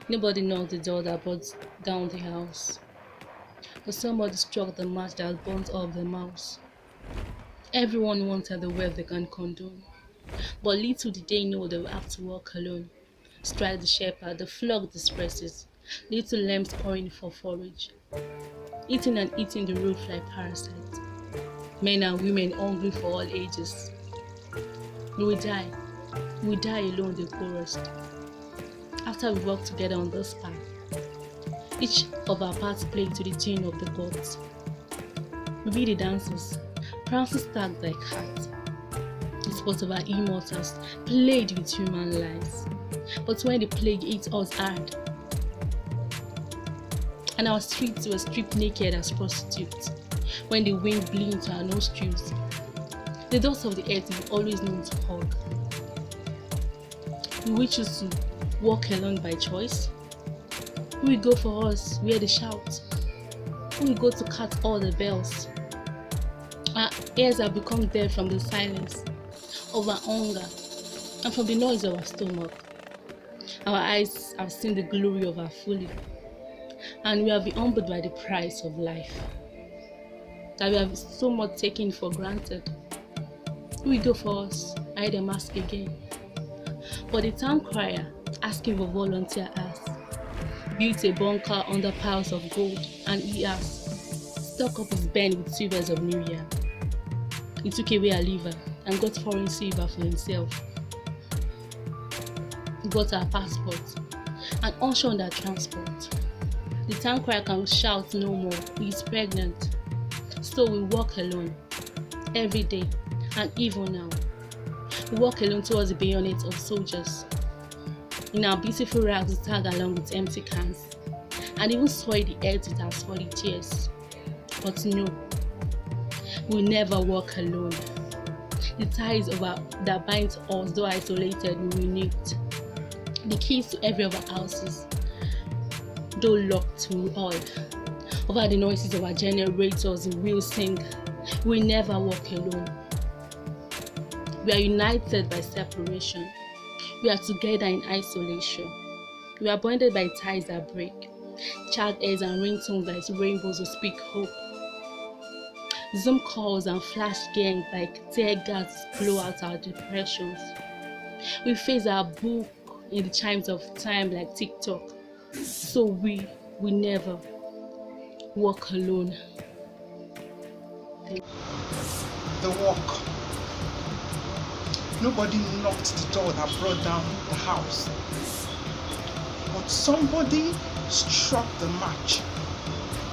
Nobody knocked the door that brought down the house, but somebody struck the match that burnt up the mouse. Everyone wanted the wealth they can condone, but little did they know they would have to walk alone. Strike the shepherd, the flock disperses, little lambs calling for forage, eating and eating the roof like parasites. Men and women hungry for all ages. We will die alone the poorest. After we walk together on this path, each of our parts played to the tune of the gods. We be the dancers, prancing stacked like cats. The sports of our immortals played with human lives. But when the plague hit us hard, and our streets were stripped naked as prostitutes, when the wind blew into our nostrils, the dust of the earth is always known to hug. Will we choose to walk alone by choice? Who will go for us where they shout? Who will go to cut all the bells? Our ears have become deaf from the silence of our hunger and from the noise of our stomach. Our eyes have seen the glory of our folly, and we have been humbled by the price of life that we have so much taken for granted. Who will go for us? I heard them ask again. But the town crier, asking for volunteer, asked, built a bunker under piles of gold, and he asked, stuck up his bend with silvers of New Year. He took away our liver and got foreign silver for himself. He got our passport and ushered on our transport. The town crier can shout no more, he is pregnant. So we walk alone, every day, and even now. We walk alone towards the bayonet of soldiers. In our beautiful rags, we tag along with empty cans, and even soil the earth with our sweaty tears. But no, we'll never walk alone. The ties that bind us, though isolated, will unite. The keys to every of our houses, though locked, will hold. Over the noises of our generators, the wheels sing. We'll never walk alone. We are united by separation. We are together in isolation. We are bonded by ties that break. Child airs and ringtones like rainbows will speak hope. Zoom calls and flash gangs like tear gas blow out our depressions. We face our book in the chimes of time like TikTok. So we will never walk alone. The walk. Nobody knocked the door that brought down the house, but somebody struck the match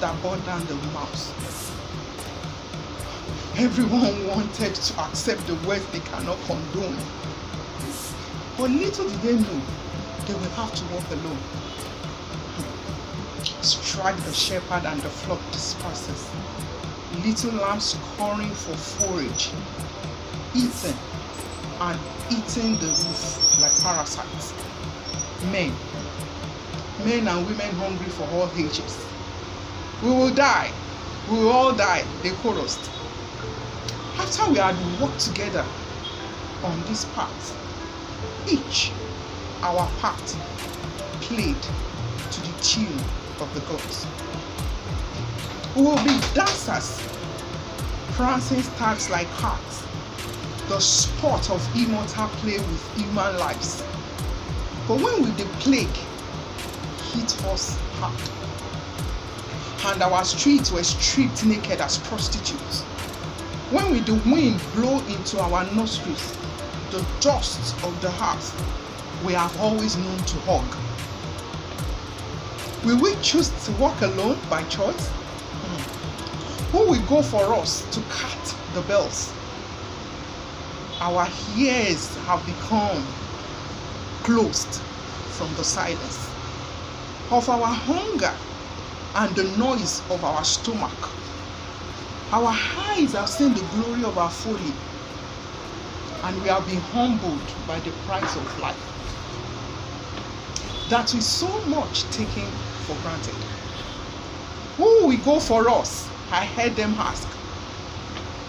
that brought down the mouse. Everyone wanted to accept the words they cannot condone, but little did they know they will have to walk alone. Strike the shepherd and the flock disperses. Little lambs scurrying for forage, eating and eating the roof like parasites. Men and women hungry for all ages. We will die, we will all die, they chorused. After we had walked together on this path, each our part played to the tune of the gods. We will be dancers, prancing stars like hearts, the sport of immortal play with human lives. But when will the plague hit us hard, and our streets were stripped naked as prostitutes? When will the wind blow into our nostrils the dust of the earth we have always known to hug? Will we choose to walk alone by choice? Who will go for us to cut the bells? Our ears have become closed from the silence of our hunger and the noise of our stomach. Our eyes have seen the glory of our folly, and we have been humbled by the price of life that we so much taken for granted. Who will go for us? I heard them ask.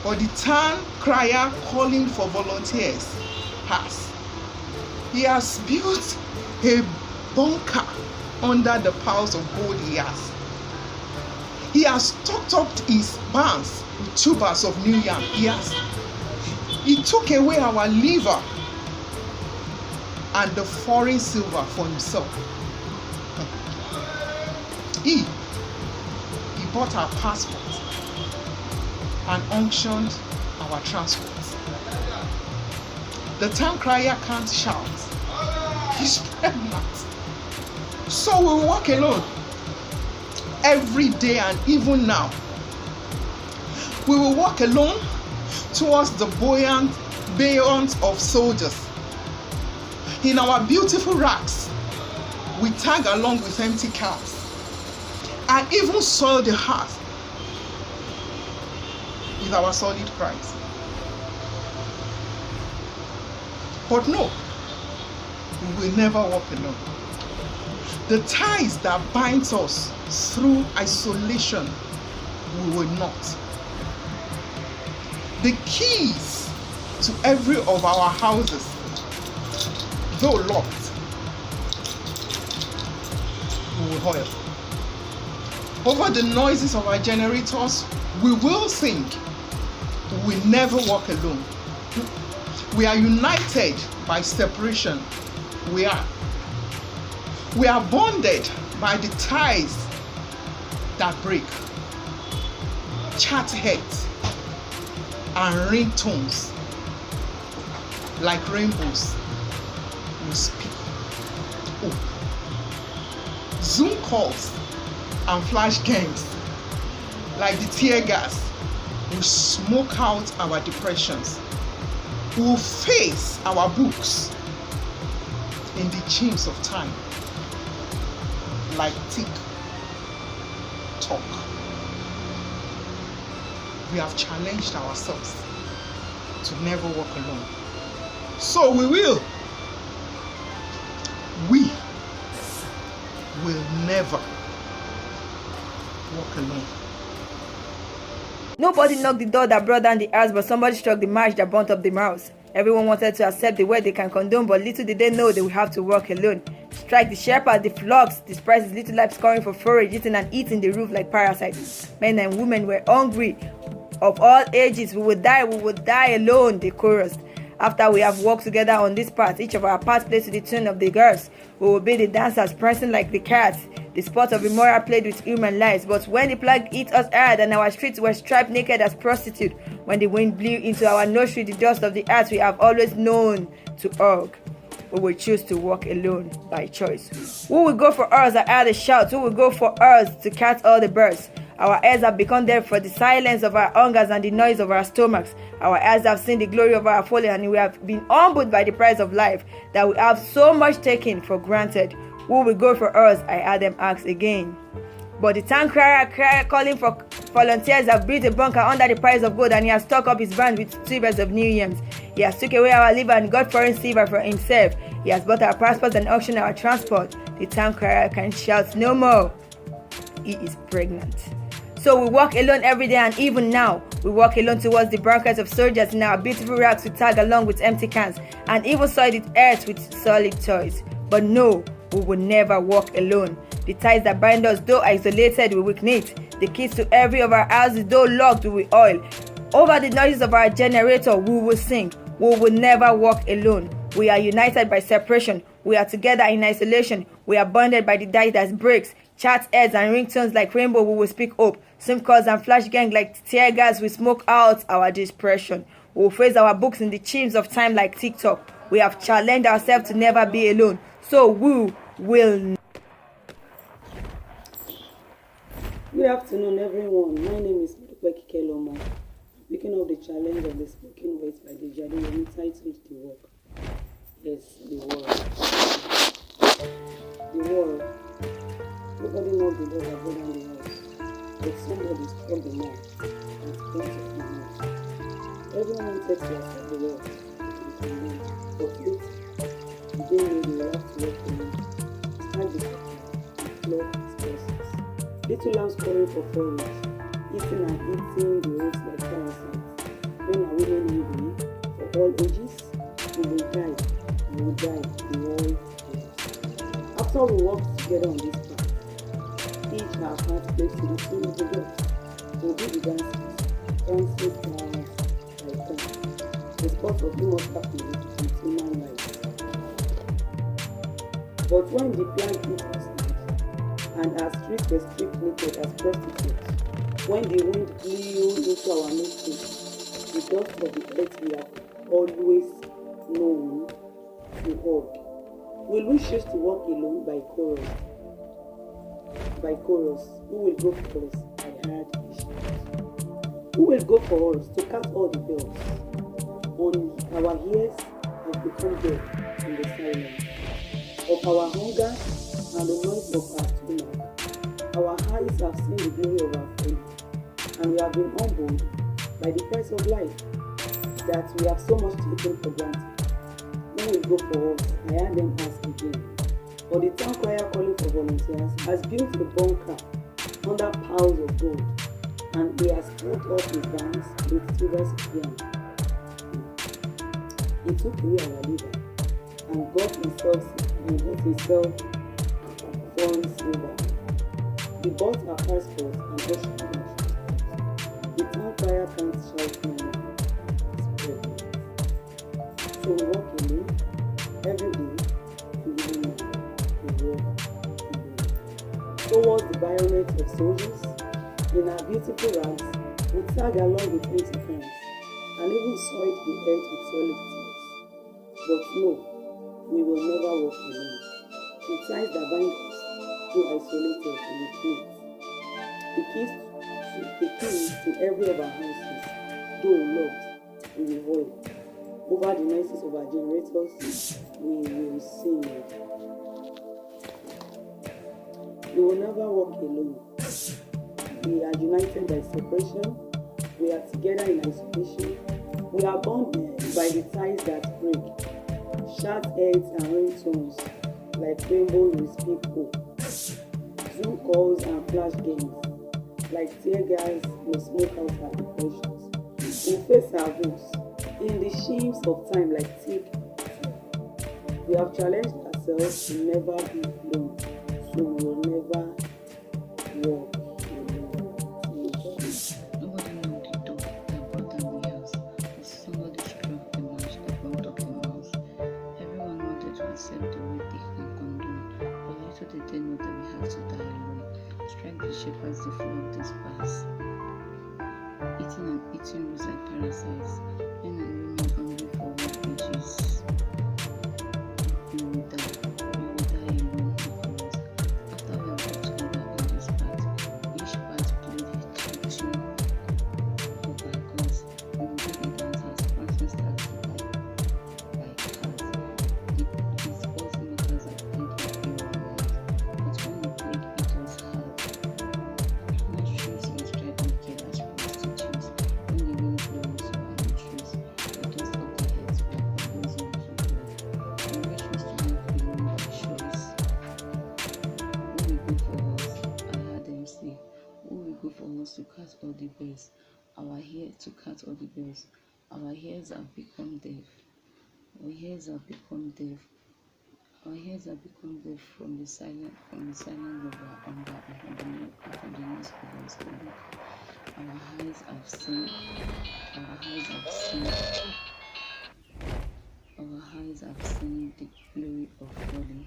But the town crier calling for volunteers has. He has built a bunker under the piles of gold he has. He has stocked up his barns with tubers of new yam. He took away our liver and the foreign silver for himself. He bought our passports and unctioned our transport. The town crier can't shout. He's pregnant. So we walk alone every day, and even now. We will walk alone towards the bayons of soldiers. In our beautiful racks, we tag along with empty cans and even soil the hearth with our solid cries. But no, we will never walk alone. The ties that binds us through isolation, we will not. The keys to every of our houses, though locked, we will hold. Over the noises of our generators, we will sing. We will never walk alone. We are united by separation. We are bonded by the ties that break. Chat heads and ringtones like rainbows will speak. Zoom calls and flash games like the tear gas will smoke out our depressions. We will face our books in the chimes of time like tick tock. We have challenged ourselves to never walk alone. So we will never walk alone. Nobody knocked the door that brought down the house, but somebody struck the match that burnt up the mouse. Everyone wanted to accept the word they can condone, but little did they know they will have to walk alone. Strike the shepherd, the flocks, despise his little life scoring for forage, eating and eating the roof like parasites. Men and women were hungry of all ages. We would die alone, they chorused. After we have walked together on this path, each of our parts plays to the tune of the girls. We will be the dancers prancing like the cats. The sport of immoral played with human lives. But when the plague hit us hard and our streets were striped naked as prostitute, when the wind blew into our nursery the dust of the earth we have always known to hug, we will choose to walk alone by choice. Who will go for us? I heard a shout. Who will go for us to catch all the birds? Our ears have become deaf for the silence of our hungers and the noise of our stomachs. Our eyes have seen the glory of our fallen, and we have been humbled by the price of life that we have so much taken for granted. Who will go for us? I heard them ask again. But the town crier calling for volunteers have built a bunker under the price of gold, and he has stocked up his barns with tubers of new yams. He has took away our liver and got foreign silver for himself. He has bought our passports and auctioned our transport. The town crier can shout no more. He is pregnant. So we walk alone every day, and even now, we walk alone towards the blankets of soldiers in our beautiful racks we tag along with empty cans, and even soil the earth with solid toys. But no, we will never walk alone. The ties that bind us, though isolated, we will knit. The keys to every of our houses, though locked, we will oil. Over the noises of our generator, we will sing. We will never walk alone. We are united by separation. We are together in isolation. We are bonded by the die that breaks. Chat heads and ringtones like rainbow, we will speak hope. Sim calls and flash gang like tear gas, we smoke out our depression. We will face our books in the chimes of time like TikTok. We have challenged ourselves to never be alone. So we will. Good afternoon, everyone. My name is Becky Keloma. Speaking of the challenge of the spoken words by the Jade, entitled The Work. Yes, the world. The world. Nobody knows the door that go down the house, but somebody struck the mark and planted the house. Everyone wanted to accept the world, but wait, they know they will have to work alone. Stand the curtain and flog his process. Little lambs calling for forage, eating and eating the roots like parasites. Men and women hungry for all ages, we will die, and will die in all ages. After all we work together on this path. Each our part plays to the tune of the girls. We'll be the dancers, dancing flowers like that. The spot of who must happen with human life. But when the plan hit us and our streets were strict as prostitutes, when the wind blew into our nostrils, the dust of the earth we have always known to hug. Will we choose to walk alone by chorus? By chorus, who will go for us? I heard a shout. Who will go for us to cut all the bells? On our ears have become deaf in the silence of our hunger and the noise of our stomach. Our eyes have seen the glory of our faith, and we have been humbled by the price of life that we have so much taken for granted. Who will go for us? I heard them ask again. But the town choir calling for volunteers has built the bunker under piles of gold, and he has put up his bands with silver ground. He took away our leader and got himself foreign silver. He bought our passports and brushed our passports. The town choir can't shout no more. It's pregnant. So we walk alone every day to living now. We walk alone. Towards the bayonet of soldiers, in our beautiful rags, we tag along with 20 friends and even soiled the earth with solid tears. But no, we will never walk alone. The ties that bind us go isolated and with the keys to every of our houses, though locked, we will hold. Over the noises of our generators, we will sing. We will never walk alone. We are united by separation. We are together in isolation. We are bound by the ties that break. Shout heads and ringtones like rainbows we speak hope. Zoom calls and flash games like tear gas will smoke out our depressions. We face our hopes in the sheaves of time like thick. We have challenged ourselves to never be alone, so we will never walk alone. Nobody knew the door that brought down the house. Somebody struck the match that brought up the mouse. Everyone wanted to accept the way they can condone, but little did they know that we have to die alone. Strike the shape as the flow of this pass. Eating and eating was like parasites. Men and women hungry for what ages. We will die. We will die alone because after we have got together in this part, each part played a tune of our gods. We will be the dancers, prancing stars like cars. These both makers have played everyone right, but when we played, it was hard. Not trees must drive naked as prostitutes. When the wind blows over the trees, the dust of their heads back by those in the blood. The wish was to walk alone by choice. Who will go for us? I heard them say. Who will go for us to cut all the bells? Our hair to cut all the bells. Our ears have become deaf. Our ears have become deaf. Our ears have become deaf from the silence of our hunger and from the noise of our stomach. Our eyes have seen. Our eyes have seen. Our eyes have seen the glory of folly.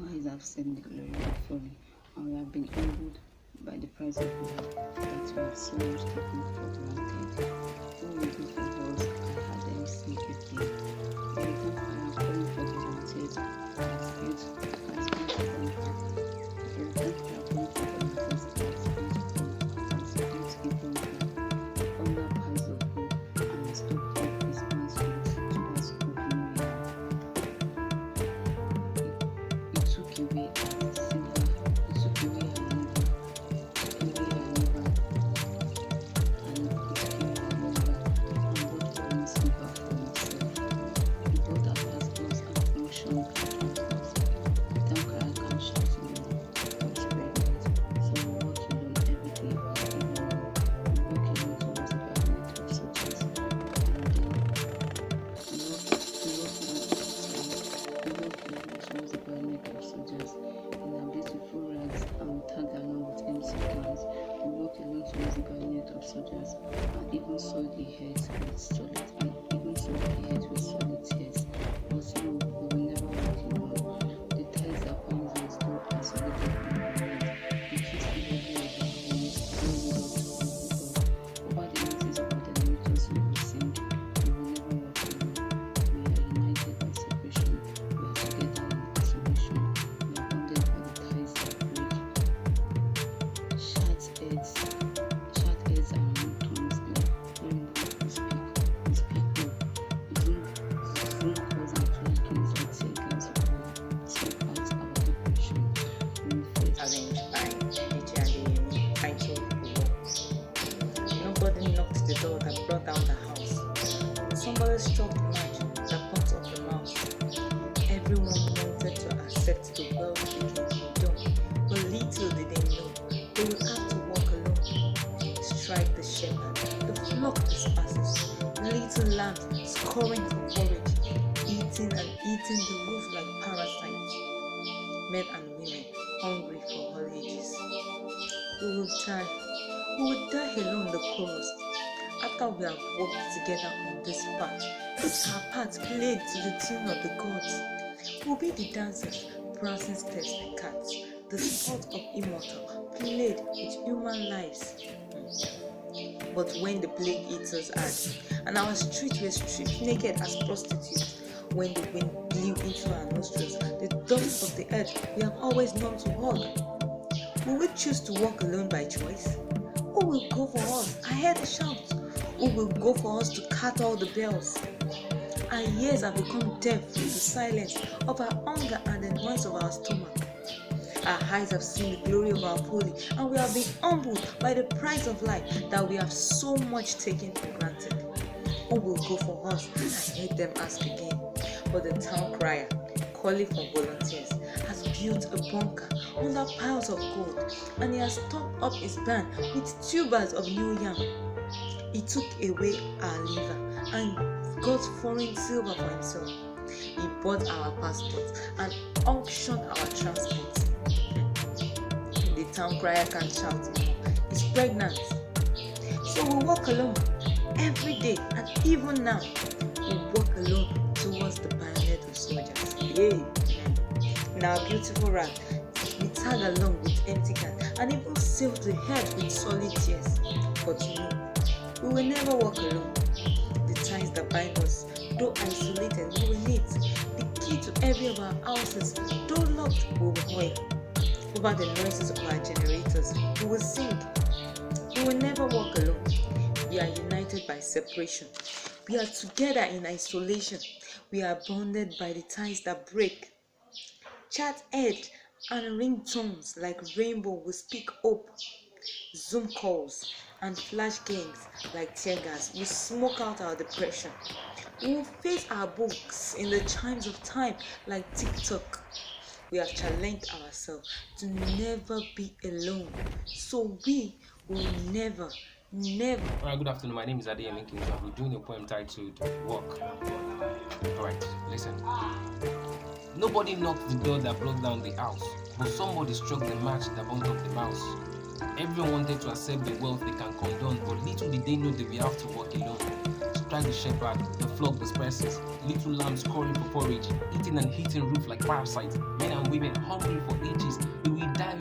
Our eyes have seen the glory of folly, and we have been humbled by the price of life that we have so much taken for granted. Who will go for us? I heard them say again. The return fire calling for volunteers has built the bunker. The return fire calling for volunteers has built a bunker under piles of gold and has stopped up his man's with tubers of New Year. It took away our silver, it took away our liver, and it took away our liver, and bought foreign silver for himself. He bought our passports and functioned our transports. The town crier can shout alone, and spread light. So we walk alone every day and every morning. We walk alone towards the bayonet of soldiers, and then we walk alone towards the bayonet solid, and even so be it with solid tears. But no, we will never walk alone. The ties that binds us, though isolated from the world, we keep the value of our homes, when we love to walk with God. Over the masses of our generators, we will sing. We will never walk alone. We are united by separation. We are together in isolation. We are bonded by the ties that break. Shout heads around tongues like rainbow. We speak hope. Zoom calls and flash games like tear gas or sweep out our depression. We face Arranged by Ejade titled The Walls. Nobody knocked the door that brought down the house. Somebody struck the match that brought up the mouse. Everyone wanted to accept the wealth they can condone, but little did they know they would have to walk alone. Strike the shepherd, the flock disperses, little lambs scurrying for forage, eating and eating the roof like parasites. Men and women hungry for holidays. We will die alone, the chorus. After we have walked together on this path, it's our part played to the tune of the gods. We'll be the dancers, prancing steps like cats, the sport of immortal, played with human lives. But when the plague eaters had, and our streets were stripped naked as prostitutes, when the wind blew into our nostrils, the dust of the earth we have always known to hug, will we choose to walk alone by choice? Who will go for us? I heard a shout. Who will go for us to cut all the bells? Our ears have become deaf with the silence of our hunger and the noise of our stomach. Our eyes have seen the glory of our folly, and we have been humbled by the price of life that we have so much taken for granted. Who will go for us? I heard them ask again. But the town crier, calling for volunteers, has built a bunker under piles of gold, and he has stopped up his barn with tubers of new yam. He took away our liver and got foreign silver for himself. He bought our passports and auctioned our transports. The town crier can shout, he's pregnant. So we walk alone every day, and even now we walk alone towards the bayonet of soldiers. Yay! Now beautiful rat, we tag along with empty cans and even sail the head with solid tears. But no, we will never walk alone. The ties that bind us, though isolated, we will knit. The key to every of our houses, though locked, we will hold. Over the noises of our generators, we will sing. We will never walk alone. We are united by separation. We are together in isolation. We are bonded by the ties that break. Chat head and ringtones like rainbow will speak hope. Zoom calls and flash games like tear gas will smoke out our depression. We will face our books in the chimes of time like TikTok. We have challenged ourselves to never be alone, so we will never. Alright, good afternoon. My name is Adeyemi Kinzo. I'll be doing a poem titled Walk. Alright, listen. Nobody knocked the door that brought down the house, but somebody struck the match that burnt up the mouse. Everyone wanted to accept the wealth they can condone, but little did they know that we have to walk alone. Strike the shepherd, the flock disperses, little lambs calling for forage, eating and hitting roof like parasites, men and women hungry for ages. We will die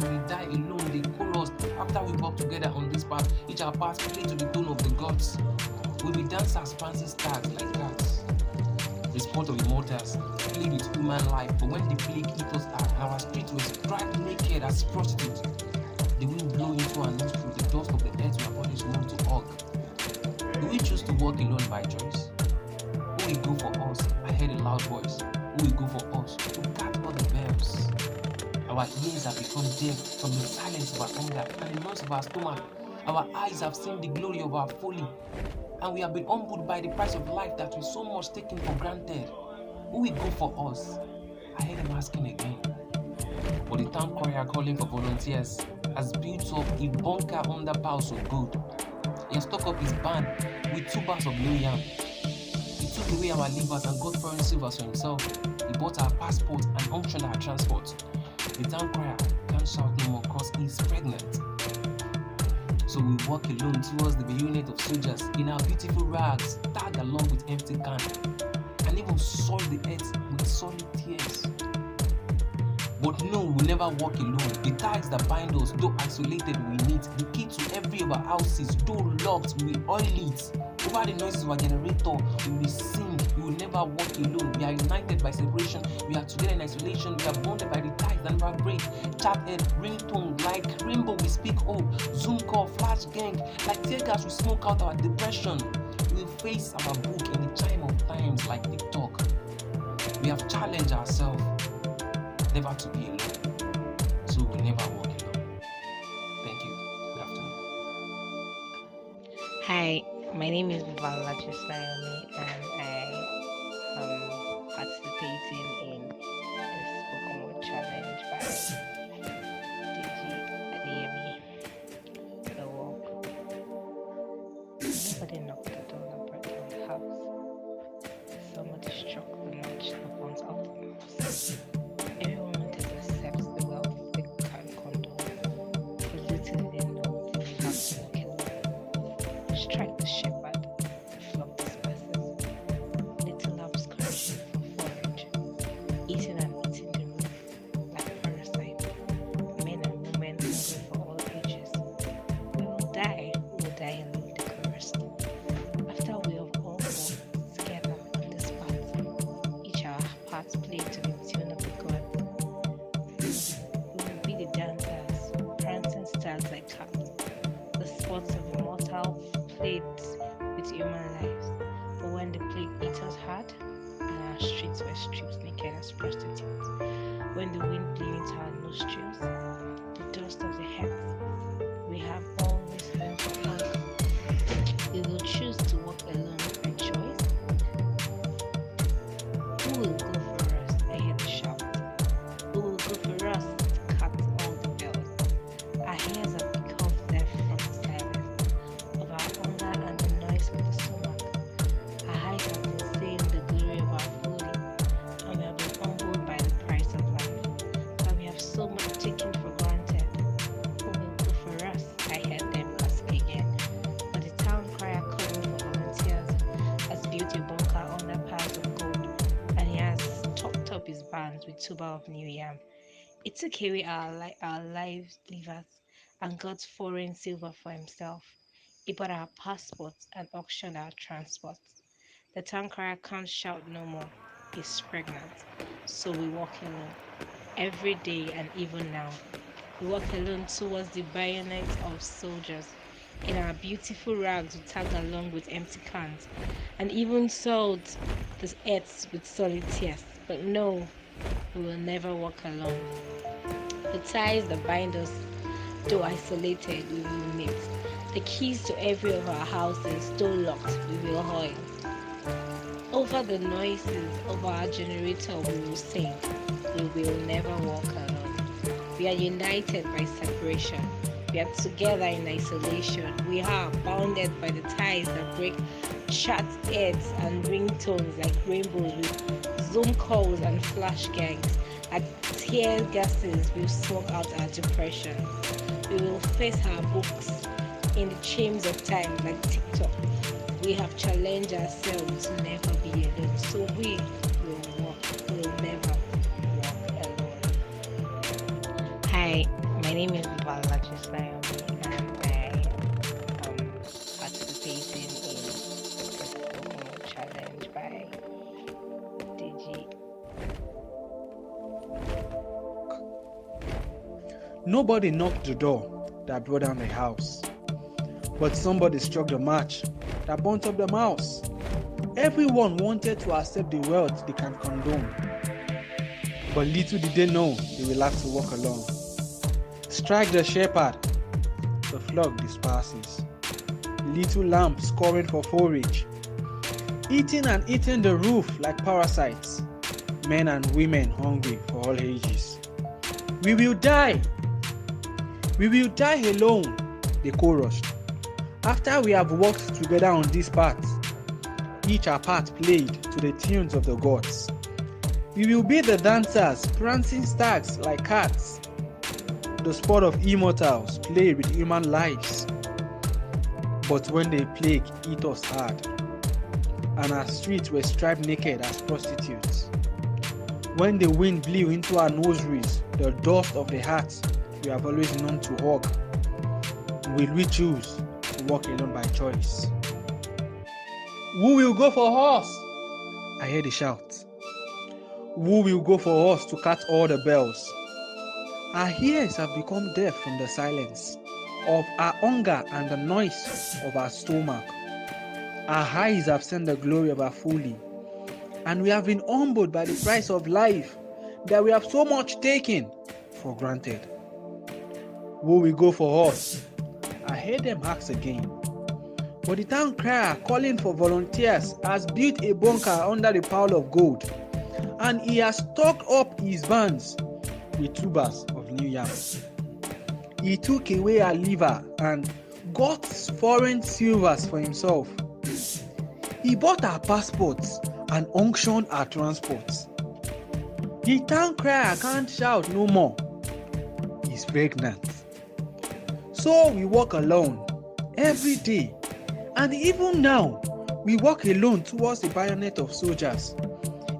alone, they chorus. After we walk together on this path, each our path play to the tone of the gods. We will dance as prancing stars like cats. The sport of immortals, played with human life, but when the plague hit us hard, and our streets were stripped naked as prostitutes, the wind blew into our nostrils, the dust of the earth we have always known to hug. Do we choose to walk alone by choice? Who will go for us? I heard a loud voice. Who will go for us to cut all the bells? Our ears have become deaf from the silence of our hunger and the noise of our stomach. Our eyes have seen the glory of our folly, and we have been humbled by the price of life that we so much taken for granted. Who will go for us? I heard him asking again. But the town crier calling for volunteers has built up a bunker under piles of gold. He has stuck up his barn with tubers of new yam. He took away our livers and got foreign silvers for himself. He bought our passports and auctioned our transport. The town crier can't shout no more cause he's pregnant. So we walk alone towards the unit of soldiers in our beautiful rags, tag along with empty can, and even soil the earth with solid tears. But no, we never walk alone. The ties that bind us, though isolated, we need. The key to every of our houses, though locked, we oil it. Over the noises of our generator, we will sing. We will never walk alone. We are united by separation. We are together in isolation. We are bonded by the ties that never break. Chat head, ringtone, like rainbow, we speak hope. Zoom call, flash gang, like tear gas, we smoke out our depression. We will face our book in the chime of times like TikTok. We have challenged ourselves never to be alone, so we never walk alone. Thank you. Good afternoon. Hi, my name is Balaji Sayomi, and I am participating in the Spoken Word Challenge by DG Adeyemi. The walk. Nobody knocked the door and broke down the house. Somebody struck the match that burnt out the house. Everyone wanted to accept the wealth they can condone, but little they know they will have to walk alone. Strike the shepherd, the flock disperses. Little lambs scratching for forage, eating and eating the roof like parasites. Men and women hungry for all ages. We will die alone the chorus. After we have all walked together on this path, each our parts played to the tune of the god. We will be the dancers, prancing stars like cats, the sports of the mortal played with human lives. But when the plague eat us hard, and our streets were stripped naked as prostitutes, when the wind blew into our nostrils, the dust of the heads, we have always learned to fly. We will choose to walk alone by choice. Who will go for us? I hear the shout. Who will go for us to cut all the bells? Our ears have become deaf from the silence of our hunger and the noise of the stomach. Our eyes have been seeing the glory of our food, and we have been humbled by the price of life. But we have so much taken for granted. Who will go for us? I heard them ask again. But the town crier calling for volunteers has built a bunker under piles of gold, and he has topped up his barns with tuber of new yam. It took away our lives livers and got foreign silver for himself. He bought our passports and auctioned our transport. The town crier can't shout no more. He's pregnant. So we walk alone. Every day and even now. We walk alone towards the bayonets of soldiers. In our beautiful rags, we tag along with empty cans, and even soiled the earth with solid tears. But no, we will never walk alone. The ties that bind us, though isolated, we will meet. The keys to every of our houses, though locked, we will hold. Over the noises of our generator, we will sing. We will never walk alone. We are united by separation. We are together in isolation. We are bounded by the ties that break chat heads and ringtones like rainbows with Zoom calls and flash gangs. At tear gases will smoke out our depression. We will face our books in the chains of time like TikTok. We have challenged ourselves to never be alone. So we will never walk alone. Hi, my name is Balaji Sayomi, and I am participating in the Spoken Word Challenge by DG. Nobody knocked the door that brought down the house, but somebody struck the match that burnt up the mouse. Everyone wanted to accept the wealth they can condone, but little did they know they will have to walk alone. Strike the shepherd, the flock disperses. Little lamb scoring for forage, eating and eating the roof like parasites. Men and women hungry for all ages. We will die alone, they chorused. After we have walked together on this path, each our part played to the tunes of the gods. We will be the dancers, prancing stags like cats. The sport of immortals played with human lives. But when the plague hit us hard, and our streets were striped naked as prostitutes, when the wind blew into our nostrils the dust of the heart we have always known to hug, will we choose to walk alone by choice? Who will go for us? I heard a shout. Who will go for us to cut all the bells? Our ears have become deaf from the silence of our hunger and the noise of our stomach. Our eyes have seen the glory of our folly, and we have been humbled by the price of life that we have so much taken for granted. Who will go for us? I heard them ask again. But the town crier calling for volunteers has built a bunker under the pile of gold, and he has stocked up his barns with tubers of new yams. He took away our liver and got foreign silvers for himself. He bought our passports and unctioned our transports. The town crier can't shout no more. He's pregnant. So we walk alone every day, and even now we walk alone towards the bayonet of soldiers.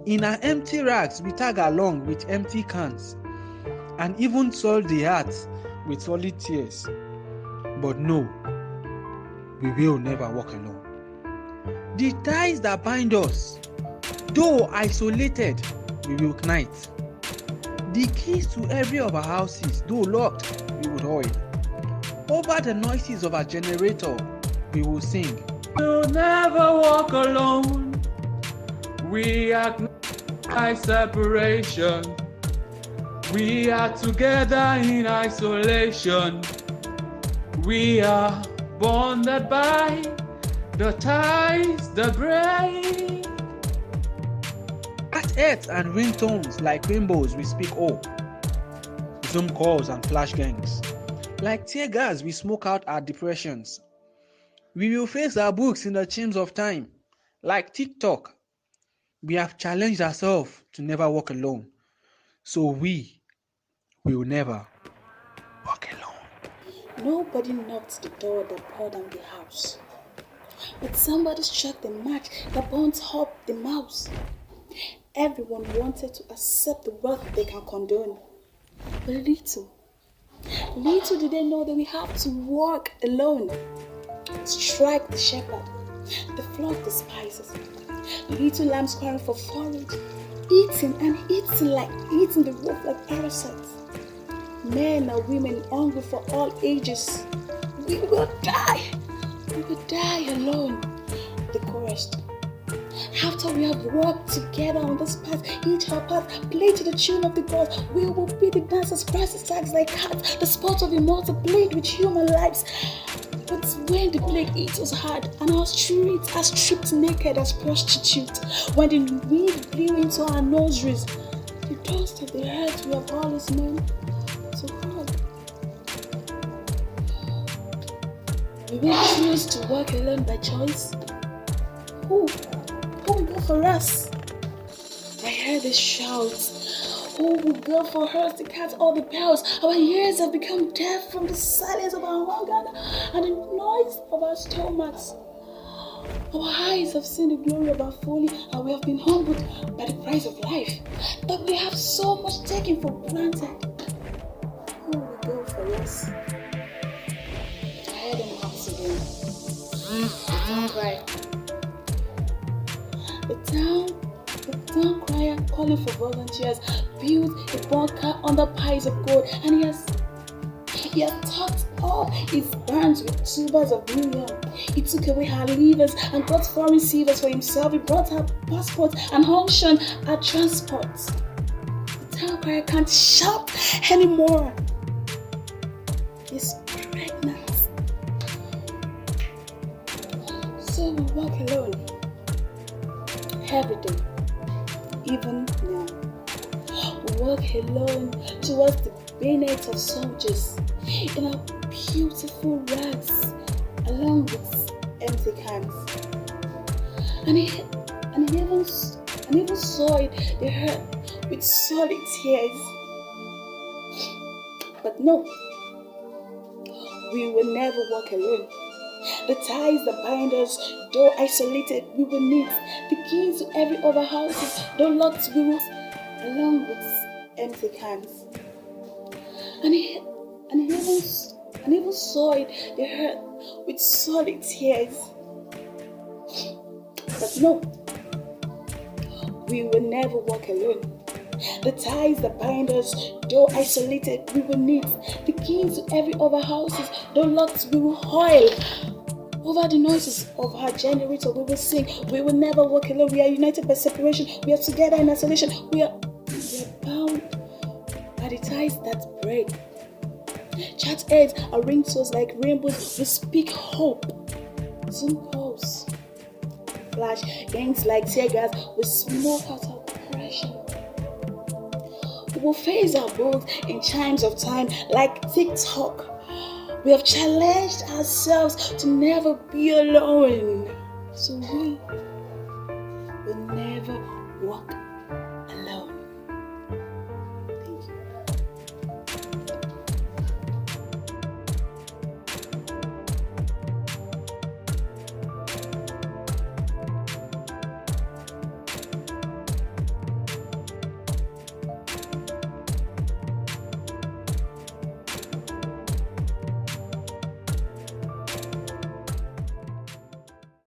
In our empty rags we tag along with empty cans, and even soil the heart with solid tears. But no, we will never walk alone. The ties that bind us, though isolated, we will ignite. The keys to every of our houses, though locked, we would hold. Over the noises of our generator, we will sing. We'll never walk alone. We acknowledge separation. We are together in isolation. We are bonded by the ties that break. At earth and ringtones like rainbows we speak hope. Zoom calls and flash gangs. Like tear gas we smoke out our depressions. We will face our books in the chambers of time. Like TikTok, we have challenged ourselves to never walk alone. So we will never walk alone. Nobody knocked the door that brought down the house, but somebody struck the match that burnt up the mouse. Everyone wanted to accept the wealth they can condone, but little did they know that we have to walk alone. Strike the shepherd, the flock despises. Little lambs crying for forage, eating and eating like eating the wolf like parasites. Men and women hungry for all ages. We will die alone. The chorus. After we have walked together on this path, each our path, play to the tune of the gods, we will be the dancers, prices tags like cats, the sport of immortal played with human lives. But when the plague eats us hard, and our streets are stripped naked as prostitutes, when the wind blew into our nostrils, the dust of the earth we have always known to hug. We will choose to walk alone by choice. Who will go for us? I heard a shout. Who will go for us to catch all the bells? Our ears have become deaf from the silence of our hunger and the noise of our stomachs. Our eyes have seen the glory of our folly, and we have been humbled by the price of life that we have so much taken for granted. Who will go for us? I heard them once again. The town crier. The town crier calling for volunteers built a bunker under piles of gold, and he has topped up his barns with tubers of new yam. He took away her livers and got foreign silvers for himself. He brought her passports and unctioned her transports. The town crier can't shout anymore. He's pregnant. So we walk alone every day, even now. We walk alone towards the bayonets of soldiers in our beautiful rags, along with empty cans. And even soiled the earth with solid tears. But no, we will never walk alone. The ties that bind us, though isolated, we will need. The keys to every other houses, though locked, we will, along with empty cans. And he even saw it, the hurt, with solid tears. But no, we will never walk alone. The ties that bind us, though isolated, we will need. The keys to every other houses, though locked, we will hoil. Over the noises of our generator, we will sing. We will never walk alone. We are united by separation. We are together in isolation. We are bound by the ties that break. Chat heads are ring toes like rainbows. We speak hope. Zoom calls. Flash gangs like tear gas. We smoke out our oppression. We will face our bones in chimes of time like TikTok. We have challenged ourselves to never be alone. So we will never walk